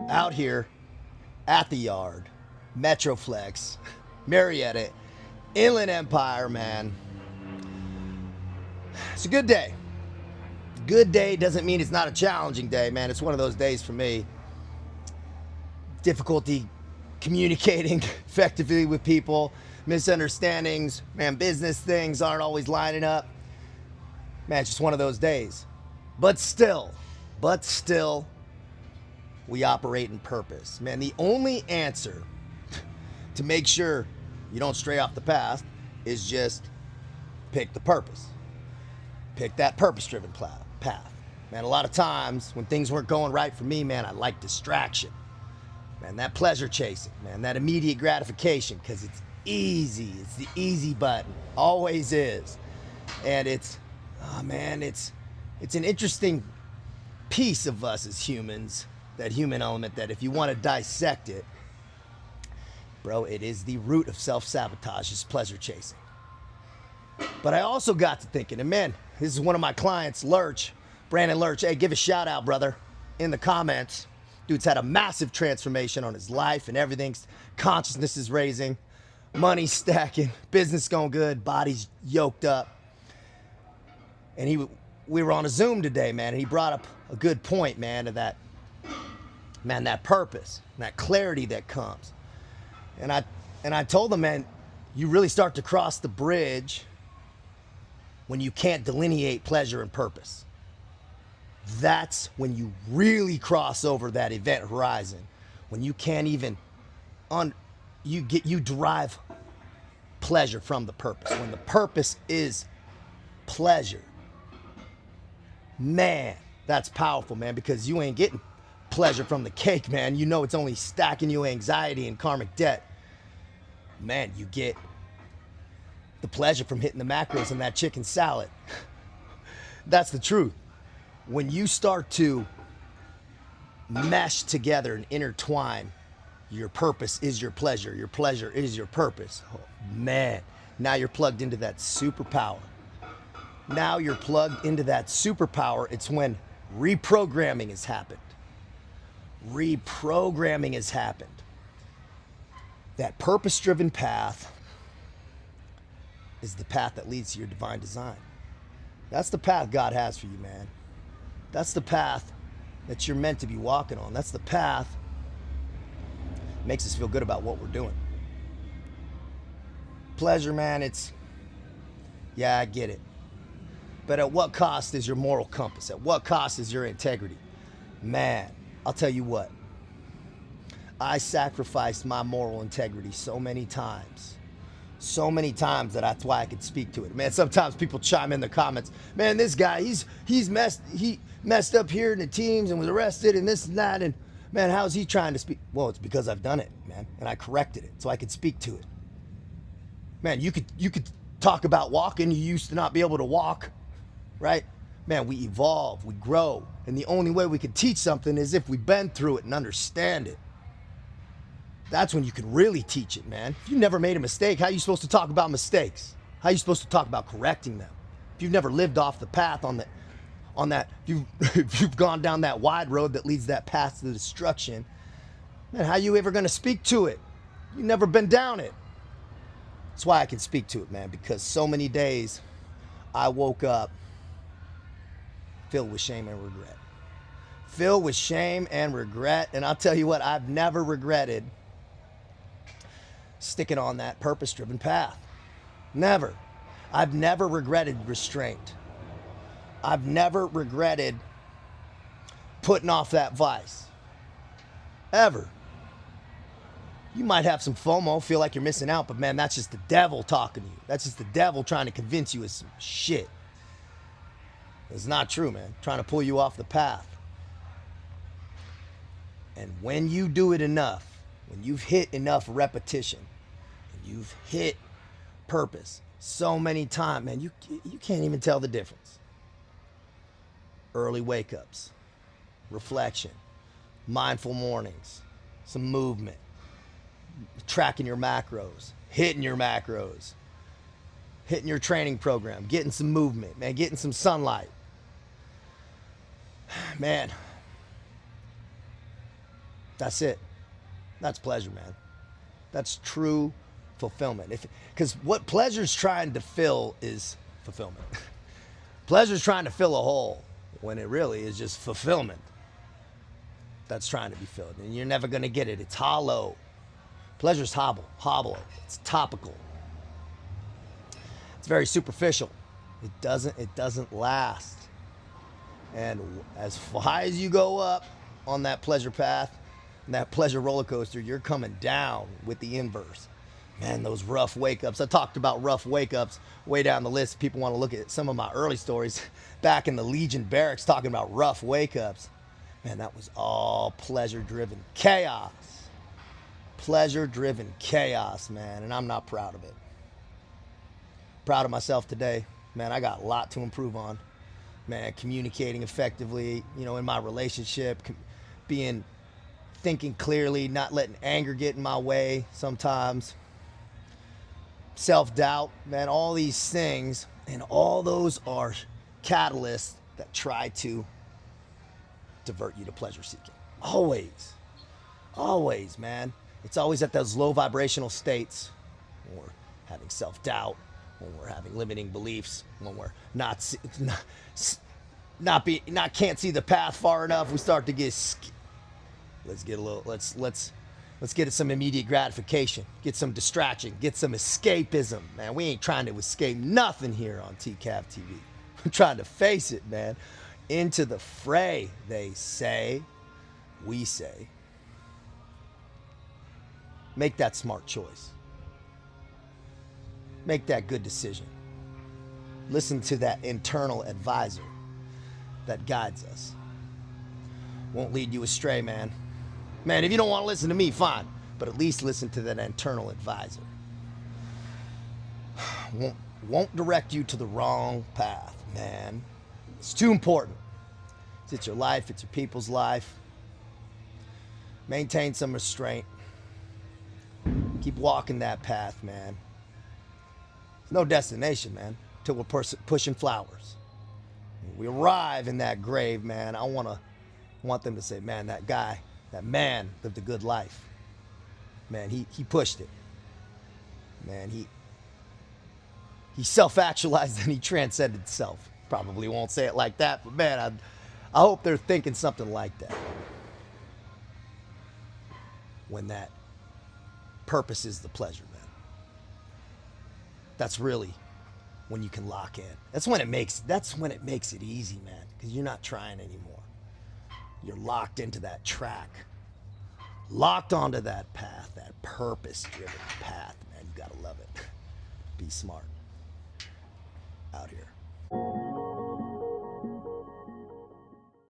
out here at the yard, Metroflex, Marietta, Inland Empire, man. It's a good day. Good day doesn't mean it's not a challenging day, man. It's one of those days for me. Difficulty communicating effectively with people, misunderstandings, man, business things aren't always lining up. Man, it's just one of those days. But still, we operate in purpose. Man, the only answer to make sure you don't stray off the path is just pick the purpose. Pick that purpose-driven path. Man, a lot of times when things weren't going right for me, man, I like distraction. Man, that pleasure chasing, man, that immediate gratification, because it's easy. It's the easy button. Always is. And it's an interesting piece of us as humans, that human element, that if you want to dissect it, bro, it is the root of self-sabotage, is pleasure chasing. But I also got to thinking, and man, this is one of my clients, Lurch, Brandon Lurch. Hey, give a shout out, brother, in the comments. Dude's had a massive transformation on his life and everything. Consciousness is raising, money stacking, business going good, body's yoked up. And we were on a Zoom today, man, and he brought up a good point, man, of that purpose, that clarity that comes. And I told him, man, you really start to cross the bridge when you can't delineate pleasure and purpose. That's when you really cross over that event horizon. When you can't even you derive pleasure from the purpose. When the purpose is pleasure. Man, that's powerful, man, because you ain't getting pleasure from the cake, man. You know it's only stacking you anxiety and karmic debt. Man, you get the pleasure from hitting the macros in that chicken salad. That's the truth. When you start to mesh together and intertwine, your purpose is your pleasure is your purpose. Oh, man, now you're plugged into that superpower. Now you're plugged into that superpower. It's when reprogramming has happened. Reprogramming has happened. That purpose-driven path is the path that leads to your divine design. That's the path God has for you, man. That's the path that you're meant to be walking on. That's the path that makes us feel good about what we're doing. Pleasure, man, I get it. But at what cost is your moral compass? At what cost is your integrity? Man, I'll tell you what. I sacrificed my moral integrity so many times. So many times that's why I could speak to it. Man, sometimes people chime in the comments. Man, this guy, he messed up here in the teams and was arrested and this and that. And man, how's he trying to speak? Well, it's because I've done it, man. And I corrected it so I could speak to it. Man, you could talk about walking. You used to not be able to walk, right? Man, we evolve, we grow. And the only way we can teach something is if we've been through it and understand it. That's when you can really teach it, man. If you never made a mistake, how are you supposed to talk about mistakes? How are you supposed to talk about correcting them? If you've never lived off the path if you've gone down that wide road that leads that path to destruction, man, how are you ever going to speak to it? You've never been down it. That's why I can speak to it, man, because so many days I woke up filled with shame and regret. Filled with shame and regret. And I'll tell you what, I've never regretted sticking on that purpose-driven path. Never. I've never regretted restraint. I've never regretted putting off that vice. Ever. You might have some FOMO, feel like you're missing out, but man, that's just the devil talking to you. That's just the devil trying to convince you of some shit. It's not true, man. Trying to pull you off the path. And when you do it enough, when you've hit enough repetition, and you've hit purpose so many times, man, you can't even tell the difference. Early wake-ups, reflection, mindful mornings, some movement, tracking your macros, hitting your training program, getting some movement, man, getting some sunlight. Man, That's it. That's pleasure, man. That's true fulfillment. Because what pleasure's trying to fill is fulfillment. Pleasure's trying to fill a hole when it really is just fulfillment that's trying to be filled. And you're never going to get it. It's hollow. Pleasure's hollow. It's topical. It's very superficial. It doesn't last. And as high as you go up on that pleasure path, that pleasure roller coaster, you're coming down with the inverse. Man, those rough wake-ups. I talked about rough wake-ups way down the list. People want to look at some of my early stories back in the Legion barracks talking about rough wake-ups. Man, that was all pleasure-driven chaos. Pleasure-driven chaos, man, and I'm not proud of it. Proud of myself today. Man, I got a lot to improve on. Man, communicating effectively, in my relationship, thinking clearly, not letting anger get in my way sometimes. Self-doubt, man, all these things, and all those are catalysts that try to divert you to pleasure seeking. Always, man. It's always at those low vibrational states when we're having self-doubt, when we're having limiting beliefs, when we're can't see the path far enough. We start to get let's get some immediate gratification, get some distraction, get some escapism. Man, we ain't trying to escape nothing here on TCAV TV. We're trying to face it, man. Into the fray, they say. We say. Make that smart choice. Make that good decision. Listen to that internal advisor that guides us. Won't lead you astray, man. Man, if you don't want to listen to me, fine. But at least listen to that internal advisor. Won't direct you to the wrong path, man. It's too important. It's your life. It's your people's life. Maintain some restraint. Keep walking that path, man. There's no destination, man, till we're pushing flowers. When we arrive in that grave, man, I want them to say, man, that man lived a good life. Man, he pushed it. Man, he self-actualized and he transcended self. Probably won't say it like that, but man, I hope they're thinking something like that. When that purpose is the pleasure, man. That's really when you can lock in. That's when it makes it easy, man, because you're not trying anymore. You're locked into that track. Locked onto that path, that purpose-driven path, man. You gotta love it. Be smart. Out here.